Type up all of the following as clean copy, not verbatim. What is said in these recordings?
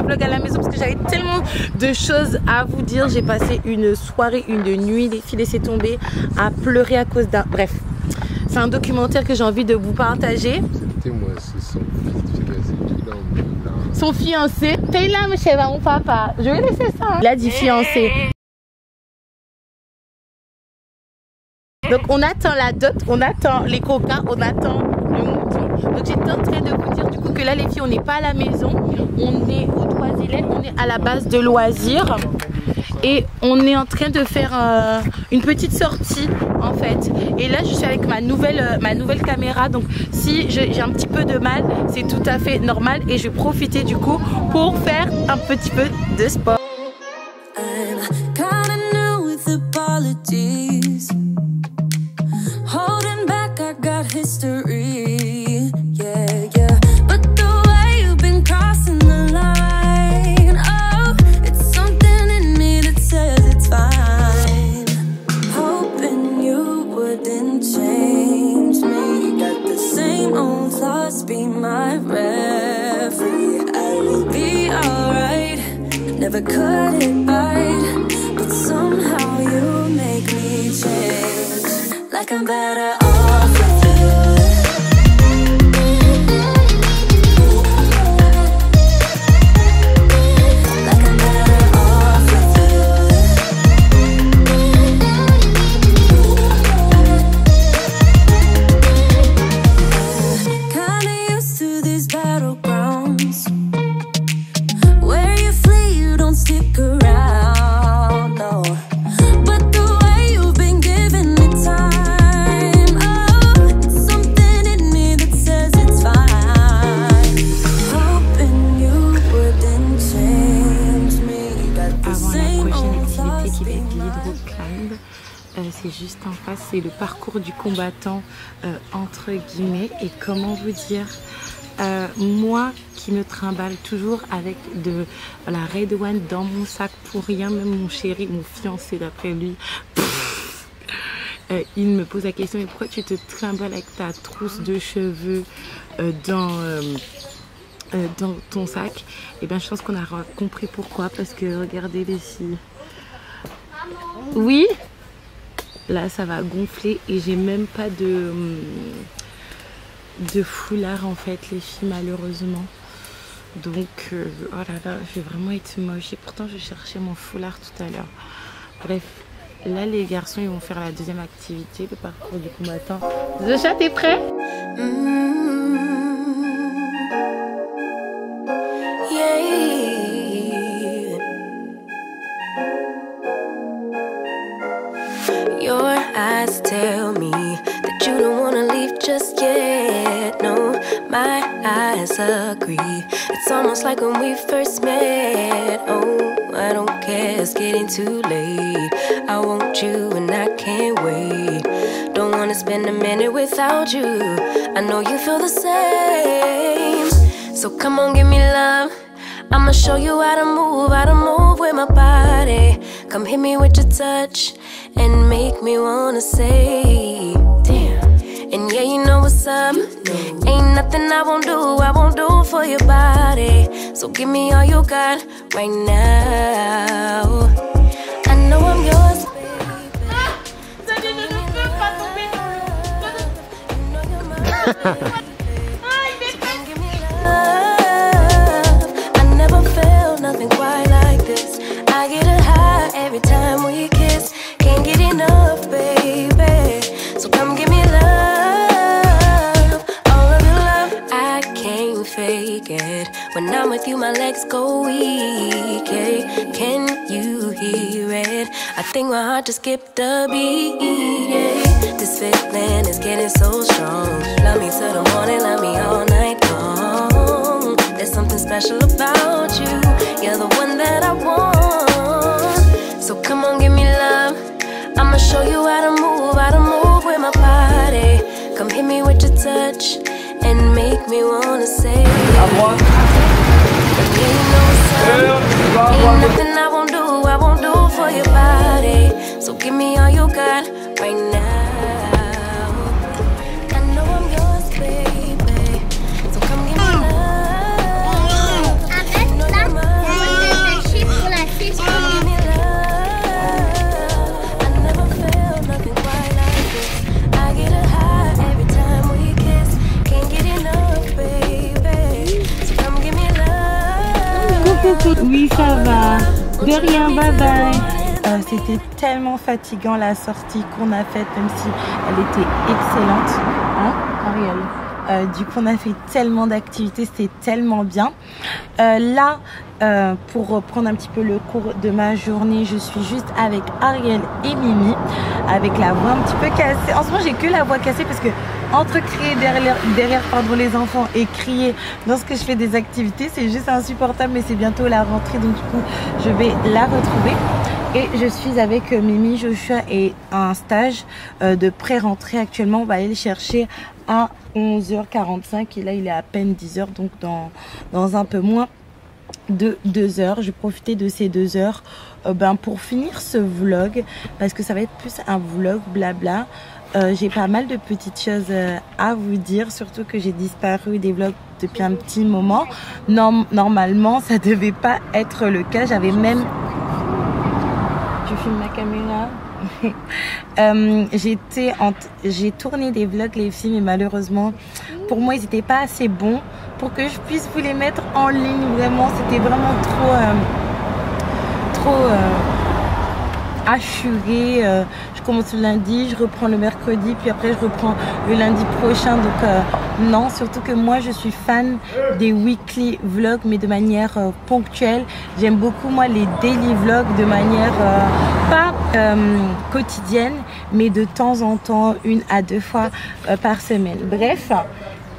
vlog à la maison parce que j'avais tellement de choses à vous dire. J'ai passé une soirée, une nuit, les filles laissées tomber, à pleurer à cause d'un... Bref, c'est un documentaire que j'ai envie de vous partager. Moi, c'est son fiancé. T'es là, mon chéri, mon papa. Je vais laisser ça. Hein. Il a dit fiancé. Donc on attend la dot, on attend les coquins, on attend le mouton. Donc j'étais en train de vous dire du coup que là les filles on n'est pas à la maison, on est au Trois-Îlets, on est à la base de loisirs et on est en train de faire une petite sortie en fait. Et là je suis avec ma nouvelle caméra, donc si j'ai un petit peu de mal c'est tout à fait normal et je vais profiter du coup pour faire un petit peu de sport. History, yeah, yeah. But the way you've been crossing the line, oh, it's something in me that says it's fine. Hoping you wouldn't change me. Got the same old thoughts, be my referee. I will be alright, never cut it right, but somehow you make me change. Like I'm better off with you. C'est juste en face, c'est le parcours du combattant entre guillemets. Et comment vous dire, moi qui me trimballe toujours avec de la Red One dans mon sac pour rien, même mon chéri, mon fiancé d'après lui, il me pose la question: mais pourquoi tu te trimbales avec ta trousse de cheveux dans ton sac? Et bien je pense qu'on a compris pourquoi, parce que regardez les filles. Oui, là ça va gonfler et j'ai même pas de foulard en fait les filles, malheureusement. Donc oh là là, je vais vraiment être moche et pourtant je cherchais mon foulard tout à l'heure. Bref, là les garçons ils vont faire la deuxième activité, le parcours du combattant. Zocha, t'es prêt? Your eyes tell me that you don't wanna leave just yet. No, my eyes agree. It's almost like when we first met. Oh, I don't care, it's getting too late. I want you and I can't wait. Don't wanna spend a minute without you. I know you feel the same. So come on, give me love. I'ma show you how to move with my body. Come hit me with your touch and make me wanna say, damn. And yeah, you know what's up. Ain't nothing I won't do for your body. So give me all you got right now. I know I'm yours, baby. I never felt nothing quite like this. I get a high every time we kiss. Can't get enough, baby. So come give me love, all of your love. I can't fake it. When I'm with you, my legs go weak. Yeah. Can you hear it? I think my heart just skipped a beat. Yeah. This feeling is getting so strong. Love me till the morning, love me all night long. There's something special about you. You're the one that I want. So come on, give me love. I'ma show you how to move with my body. Come hit me with your touch and make me wanna say, yeah, you know what's up. Ain't nothing I won't do for your body. So give me all you got right now. I know I'm yours, baby. So come give me love. You know you're mine. beaucoup. Oui, ça va. De rien, bye bye. C'était tellement fatigant la sortie qu'on a faite, même si elle était excellente. Hein, Ariel? Du coup, on a fait tellement d'activités, c'était tellement bien. Là, pour reprendre un petit peu le cours de ma journée, je suis juste avec Ariel et Mimi, avec la voix un petit peu cassée. En ce moment, j'ai que la voix cassée parce que entre crier derrière les enfants et crier lorsque je fais des activités, c'est juste insupportable. Mais c'est bientôt la rentrée, donc du coup, je vais la retrouver. Et je suis avec Mimi, Joshua et un stage de pré-rentrée. Actuellement, on va aller le chercher à 11h45 et là, il est à peine 10h, donc dans un peu moins de 2 heures. Je vais profiter de ces 2 heures pour finir ce vlog parce que ça va être plus un vlog blabla. J'ai pas mal de petites choses à vous dire, surtout que j'ai disparu des vlogs depuis un petit moment. Normalement, ça devait pas être le cas. J'avais même... Tu filmes ma caméra. J'ai tourné des vlogs, les filles, mais malheureusement, pour moi, ils n'étaient pas assez bons pour que je puisse vous les mettre en ligne. Vraiment, c'était vraiment trop assuré. Je commence le lundi, je reprends le mercredi, puis après je reprends le lundi prochain. Donc non, surtout que moi je suis fan des weekly vlogs, mais de manière ponctuelle. J'aime beaucoup moi les daily vlogs de manière pas quotidienne, mais de temps en temps, 1 à 2 fois par semaine. Bref,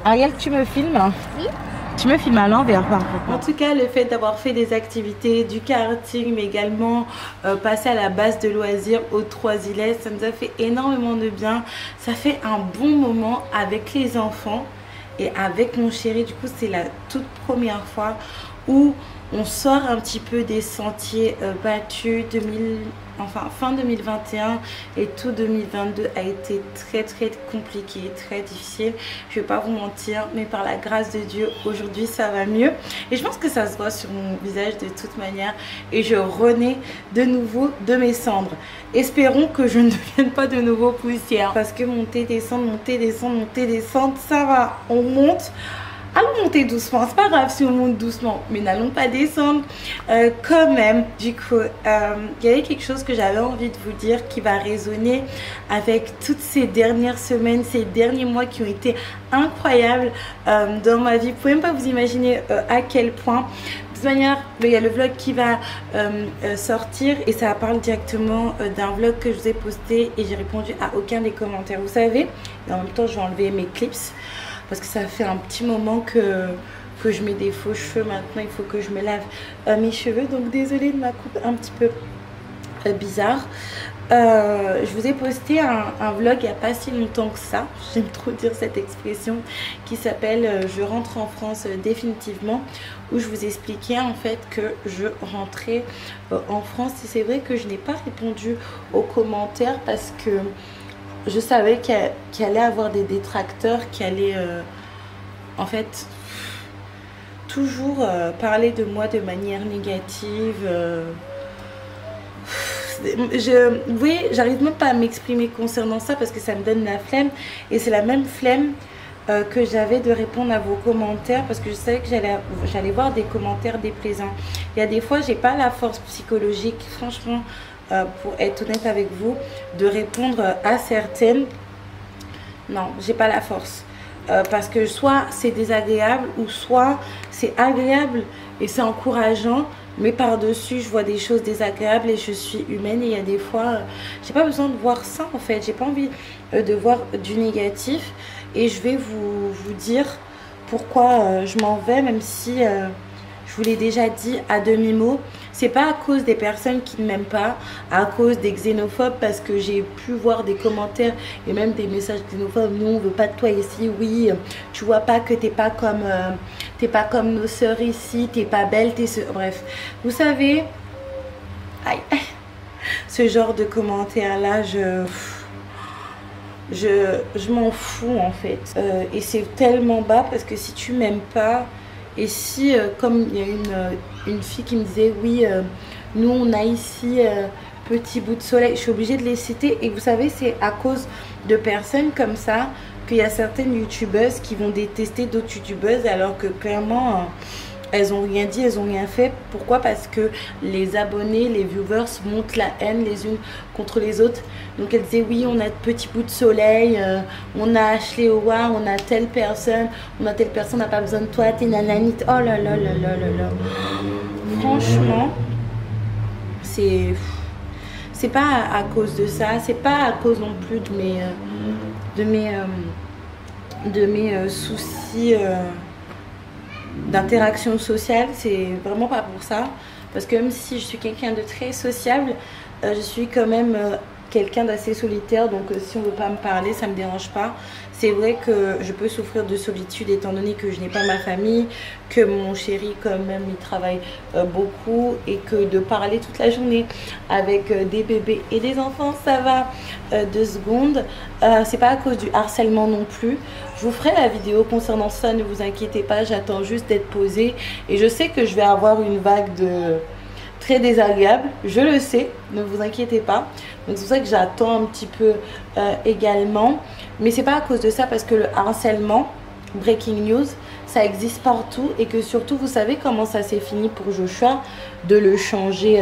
Ariel, tu me filmes? Oui. Tu me filmes à l'envers par contre. En tout cas, le fait d'avoir fait des activités, du karting, mais également passer à la base de loisirs aux Trois-Îlets, ça nous a fait énormément de bien. Ça fait un bon moment avec les enfants et avec mon chéri. Du coup, c'est la toute première fois où on sort un petit peu des sentiers battus. Fin 2021 et tout 2022 a été très compliqué, très difficile. Je vais pas vous mentir, mais par la grâce de Dieu, aujourd'hui ça va mieux. Et je pense que ça se voit sur mon visage de toute manière. Et je renais de nouveau de mes cendres. Espérons que je ne devienne pas de nouveau poussière. Parce que monter, descendre, ça va. On monte. Allons monter doucement, c'est pas grave si on monte doucement, mais n'allons pas descendre quand même. Du coup, il y avait quelque chose que j'avais envie de vous dire qui va résonner avec toutes ces dernières semaines, ces derniers mois qui ont été incroyables dans ma vie. Vous pouvez même pas vous imaginer à quel point. De toute manière, il y a le vlog qui va sortir et ça parle directement d'un vlog que je vous ai posté et j'ai répondu à aucun des commentaires, vous savez. Et en même temps, je vais enlever mes clips. Parce que ça fait un petit moment que je mets des faux cheveux. Maintenant, il faut que je me lave mes cheveux. Donc, désolée de ma coupe un petit peu bizarre. Je vous ai posté un vlog il n'y a pas si longtemps que ça. J'aime trop dire cette expression qui s'appelle « Je rentre en France définitivement » où je vous expliquais en fait que je rentrais en France. Et c'est vrai que je n'ai pas répondu aux commentaires parce que je savais qu'il allait avoir des détracteurs qui allaient en fait toujours parler de moi de manière négative. Vous voyez, j'arrive même pas à m'exprimer concernant ça parce que ça me donne la flemme. Et c'est la même flemme que j'avais de répondre à vos commentaires parce que je savais que j'allais voir des commentaires déplaisants. Il y a des fois, j'ai pas la force psychologique, franchement, pour être honnête avec vous, de répondre à certaines. Non, j'ai pas la force. Parce que soit c'est désagréable ou soit c'est agréable et c'est encourageant, mais par-dessus je vois des choses désagréables et je suis humaine et il y a des fois j'ai pas besoin de voir ça en fait, j'ai pas envie de voir du négatif et je vais vous dire pourquoi je m'en vais, même si je vous l'ai déjà dit à demi-mot. C'est pas à cause des personnes qui ne m'aiment pas, à cause des xénophobes, parce que j'ai pu voir des commentaires et même des messages xénophobes. Nous, on veut pas de toi ici. Oui, tu vois pas que t'es pas comme nos sœurs ici. T'es pas belle, bref. Vous savez, aïe, ce genre de commentaires là, je m'en fous en fait. Et c'est tellement bas parce que si tu m'aimes pas. Et si, comme il y a une fille qui me disait, oui, nous on a ici petit bout de soleil, je suis obligée de les citer. Et vous savez, c'est à cause de personnes comme ça qu'il y a certaines youtubeuses qui vont détester d'autres youtubeuses, alors que clairement, elles ont rien dit, elles ont rien fait. Pourquoi? Parce que les abonnés, les viewers montent la haine les unes contre les autres. Donc elles disaient oui, on a de petits bouts de soleil, on a Ashley Owa, on a telle personne, on n'a pas besoin de toi, t'es nananite. Oh là là là là là là. Franchement, c'est pas à cause de ça, c'est pas à cause non plus de mes soucis d'interaction sociale. C'est vraiment pas pour ça, parce que même si je suis quelqu'un de très sociable, je suis quand même quelqu'un d'assez solitaire. Donc si on veut pas me parler, ça me dérange pas. C'est vrai que je peux souffrir de solitude étant donné que je n'ai pas ma famille, que mon chéri quand même il travaille beaucoup, et que de parler toute la journée avec des bébés et des enfants, ça va 2 secondes. C'est pas à cause du harcèlement non plus. Je vous ferai la vidéo concernant ça, ne vous inquiétez pas, j'attends juste d'être posée, et je sais que je vais avoir une vague de très désagréable, je le sais, ne vous inquiétez pas. Donc c'est pour ça que j'attends un petit peu également, mais c'est pas à cause de ça, parce que le harcèlement, breaking news, ça existe partout, et que surtout vous savez comment ça s'est fini pour Joshua, de le changer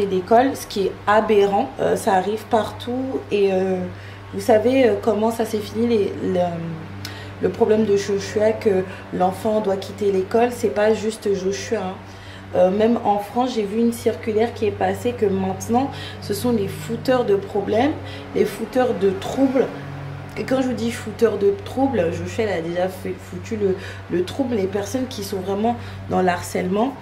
d'école, ce qui est aberrant. Ça arrive partout, et vous savez comment ça s'est fini, le problème de Joshua, que l'enfant doit quitter l'école. C'est pas juste Joshua, hein. Même en France, j'ai vu une circulaire qui est passée que maintenant, ce sont les fouteurs de problèmes, les fouteurs de troubles. Et quand je vous dis fouteurs de troubles, Joshua a déjà foutu le trouble, les personnes qui sont vraiment dans l'harcèlement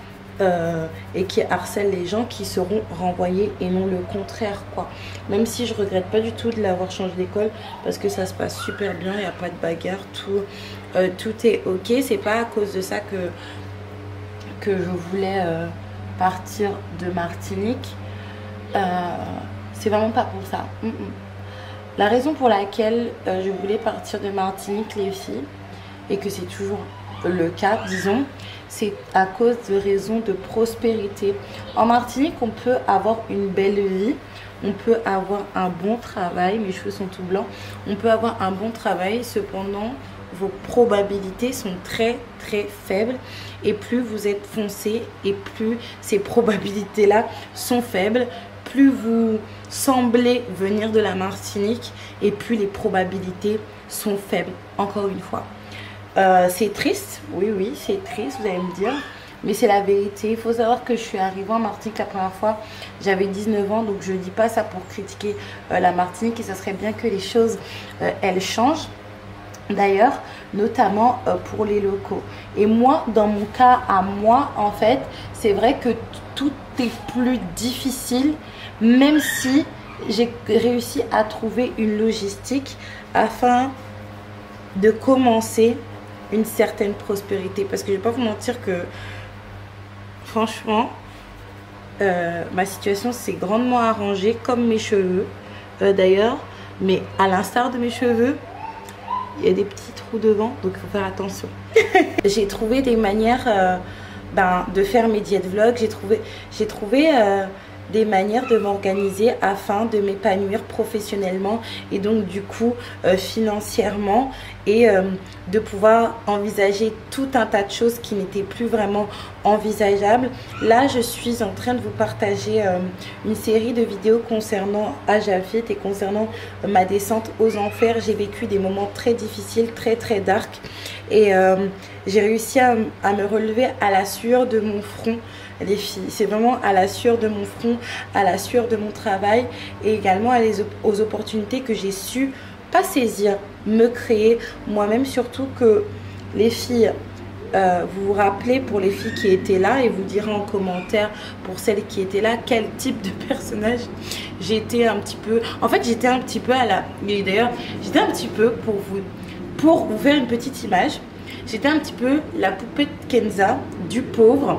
et qui harcèlent les gens, qui seront renvoyés et non le contraire, quoi. Même si je regrette pas du tout de l'avoir changé d'école, parce que ça se passe super bien, il n'y a pas de bagarre, tout est ok. C'est pas à cause de ça que je voulais partir de Martinique. C'est vraiment pas pour ça. La raison pour laquelle je voulais partir de Martinique, les filles, et que c'est toujours le cas, disons, c'est à cause de raisons de prospérité. En Martinique, on peut avoir une belle vie, on peut avoir un bon travail. Mes cheveux sont tout blancs. On peut avoir un bon travail, cependant vos probabilités sont très très faibles, et plus vous êtes foncé et plus ces probabilités là sont faibles, plus vous semblez venir de la Martinique et plus les probabilités sont faibles. Encore une fois, c'est triste, oui c'est triste, vous allez me dire, mais c'est la vérité. Il faut savoir que je suis arrivée en Martinique la première fois, j'avais 19 ans, donc je ne dis pas ça pour critiquer la Martinique, et ça serait bien que les choses elles changent. D'ailleurs, notamment pour les locaux. Et moi, dans mon cas à moi, en fait, c'est vrai que tout est plus difficile, même si j'ai réussi à trouver une logistique afin de commencer une certaine prospérité. Parce que je ne vais pas vous mentir que, franchement, ma situation s'est grandement arrangée, comme mes cheveux d'ailleurs. Mais à l'instar de mes cheveux, il y a des petits trous devant, donc il faut faire attention. J'ai trouvé des manières de faire mes diètes vlogs. J'ai trouvé des manières de m'organiser afin de m'épanouir professionnellement, et donc du coup financièrement, et de pouvoir envisager tout un tas de choses qui n'étaient plus vraiment envisageables. Là, je suis en train de vous partager une série de vidéos concernant Ajavit et concernant ma descente aux enfers. J'ai vécu des moments très difficiles, très très dark, et j'ai réussi à me relever à la sueur de mon front. Les filles, c'est vraiment à la sueur de mon front, à la sueur de mon travail, et également aux opportunités que j'ai su pas saisir, me créer moi-même. Surtout que les filles, vous vous rappelez, pour les filles qui étaient là, et vous direz en commentaire pour celles qui étaient là, quel type de personnage j'étais un petit peu. En fait, j'étais un petit peu à la... Et d'ailleurs, j'étais un petit peu, pour vous faire une petite image, j'étais un petit peu la poupée de Kenza, du pauvre,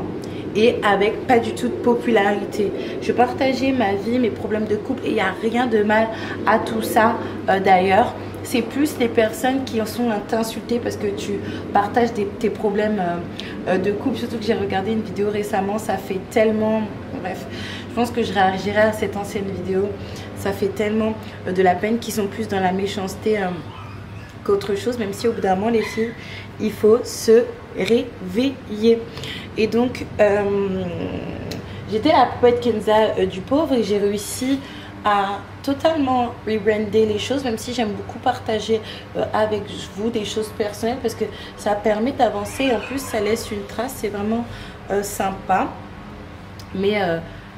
et avec pas du tout de popularité. Je partageais ma vie, mes problèmes de couple, et il n'y a rien de mal à tout ça. D'ailleurs, c'est plus les personnes qui en sont insultées parce que tu partages tes problèmes de couple. Surtout que j'ai regardé une vidéo récemment, ça fait tellement... Bref, je pense que je réagirai à cette ancienne vidéo. Ça fait tellement de la peine, qui sont plus dans la méchanceté qu'autre chose, même si au bout d'un moment les filles, il faut se réveiller. Et donc j'étais la poète Kenza du pauvre et j'ai réussi à totalement rebrander les choses, même si j'aime beaucoup partager avec vous des choses personnelles parce que ça permet d'avancer. En plus ça laisse une trace, c'est vraiment sympa. Mais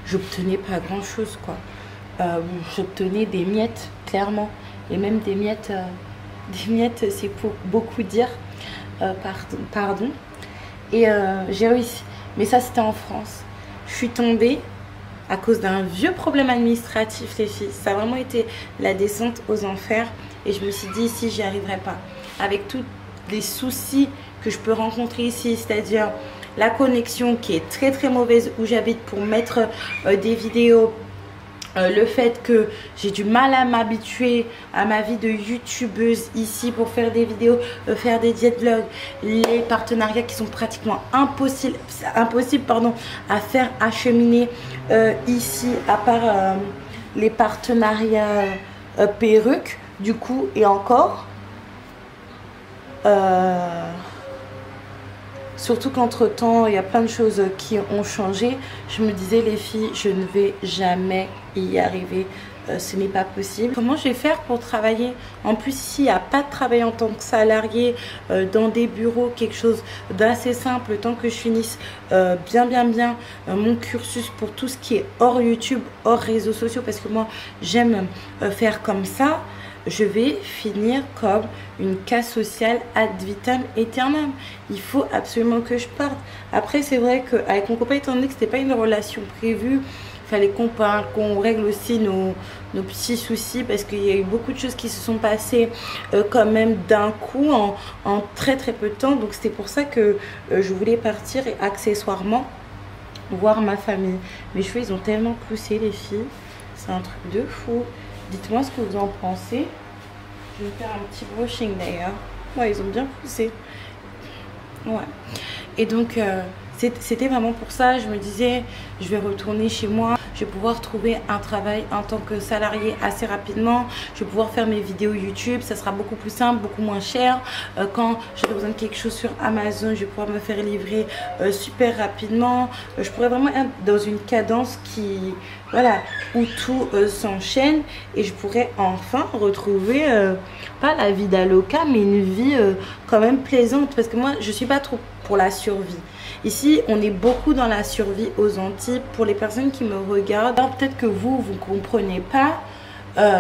j'obtenais pas grand chose quoi. J'obtenais des miettes clairement, et même des miettes c'est pour beaucoup dire. Pardon. Et j'ai réussi, mais ça c'était en France. Je suis tombée à cause d'un vieux problème administratif, les filles. Ça a vraiment été la descente aux enfers. Et je me suis dit, ici, j'y arriverai pas. Avec tous les soucis que je peux rencontrer ici, c'est-à-dire la connexion qui est très très mauvaise où j'habite pour mettre des vidéos. Le fait que j'ai du mal à m'habituer à ma vie de youtubeuse ici pour faire des vidéos, faire des diet vlogs, les partenariats qui sont pratiquement impossibles à faire acheminer ici, à part les partenariats perruques du coup, et encore surtout qu'entre temps il y a plein de choses qui ont changé. Je me disais, les filles, je ne vais jamais y arriver, ce n'est pas possible. Comment je vais faire pour travailler? En plus ici il n'y a pas de travail en tant que salarié dans des bureaux, quelque chose d'assez simple, le temps que je finisse bien mon cursus pour tout ce qui est hors YouTube, hors réseaux sociaux, parce que moi j'aime faire comme ça. Je vais finir comme une casse sociale ad vitam aeternam. Il faut absolument que je parte. Après c'est vrai qu'avec mon copain, étant donné que c'était pas une relation prévue, il fallait qu'on règle aussi nos petits soucis, parce qu'il y a eu beaucoup de choses qui se sont passées quand même d'un coup en très peu de temps. Donc c'était pour ça que je voulais partir et accessoirement voir ma famille. Mes cheveux ils ont tellement poussé, les filles, c'est un truc de fou. Dites-moi ce que vous en pensez. Je vais faire un petit brushing d'ailleurs. Ouais, ils ont bien poussé. Ouais. Et donc c'était vraiment pour ça. Je me disais, je vais retourner chez moi. Je vais pouvoir trouver un travail en tant que salarié assez rapidement. Je vais pouvoir faire mes vidéos YouTube. Ça sera beaucoup plus simple, beaucoup moins cher. Quand j'aurai besoin de quelque chose sur Amazon, je vais pouvoir me faire livrer super rapidement. Je pourrais vraiment être dans une cadence qui, voilà, où tout s'enchaîne. Et je pourrais enfin retrouver, pas la vie d'Aloca, mais une vie quand même plaisante. Parce que moi, je suis pas trop pour la survie. Ici, on est beaucoup dans la survie aux Antilles. Pour les personnes qui me regardent, peut-être que vous ne comprenez pas.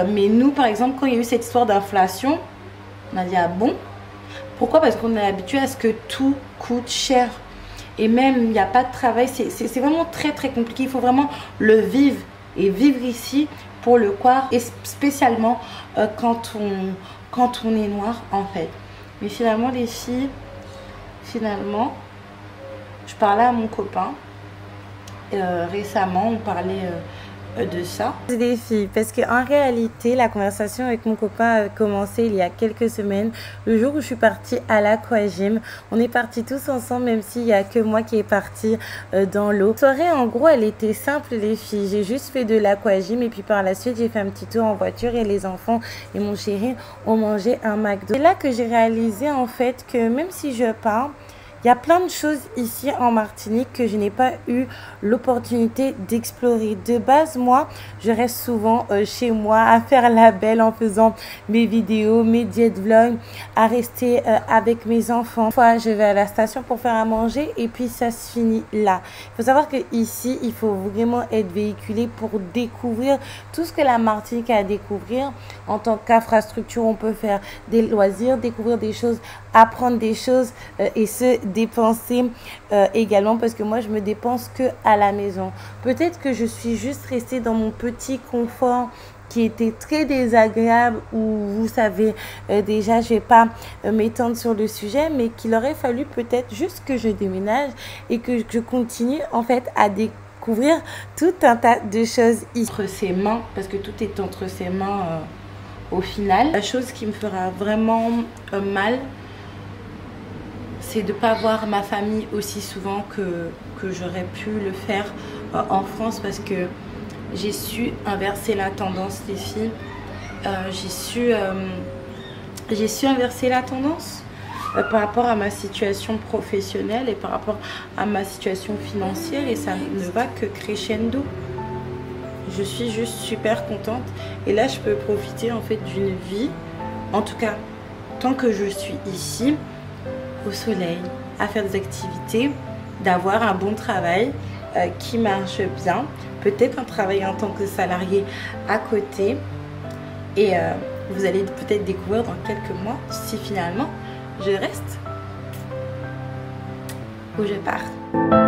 Mais nous, par exemple, quand il y a eu cette histoire d'inflation, on a dit, ah bon? Pourquoi? Parce qu'on est habitué à ce que tout coûte cher. Et même, il n'y a pas de travail. C'est vraiment très compliqué. Il faut vraiment le vivre. Et vivre ici pour le croire. Et spécialement quand on est noir, en fait. Mais finalement, les filles, je parlais à mon copain récemment, on parlait de ça. Des filles, parce qu'en réalité, la conversation avec mon copain a commencé il y a quelques semaines, le jour où je suis partie à l'aquagym. On est partis tous ensemble, même s'il n'y a que moi qui est partie dans l'eau. La soirée, en gros, elle était simple, les filles. J'ai juste fait de l'aquagym et puis par la suite, j'ai fait un petit tour en voiture et les enfants et mon chéri ont mangé un McDo. C'est là que j'ai réalisé en fait que même si je pars, il y a plein de choses ici en Martinique que je n'ai pas eu l'opportunité d'explorer. De base, moi, je reste souvent chez moi à faire la belle en faisant mes vidéos, mes diet vlogs, à rester avec mes enfants. Une fois, je vais à la station pour faire à manger et puis ça se finit là. Il faut savoir qu'ici, il faut vraiment être véhiculé pour découvrir tout ce que la Martinique a à découvrir. En tant qu'infrastructure, on peut faire des loisirs, découvrir des choses, apprendre des choses et se dépenser également, parce que moi je me dépense que à la maison. Peut-être que je suis juste restée dans mon petit confort qui était très désagréable, où vous savez déjà, je vais pas m'étendre sur le sujet, mais qu'il aurait fallu peut-être juste que je déménage et que je continue en fait à découvrir tout un tas de choses ici. Entre ses mains, parce que tout est entre ses mains au final. La chose qui me fera vraiment mal, c'est de ne pas voir ma famille aussi souvent que j'aurais pu le faire en France, parce que j'ai su inverser la tendance, les filles. J'ai su j'ai su inverser la tendance par rapport à ma situation professionnelle et par rapport à ma situation financière, et ça ne va que crescendo. Je suis juste super contente et là je peux profiter en fait d'une vie, en tout cas tant que je suis ici au soleil, à faire des activités, d'avoir un bon travail qui marche bien, peut-être un travail en tant que salarié à côté, et vous allez peut-être découvrir dans quelques mois si finalement je reste ou je pars.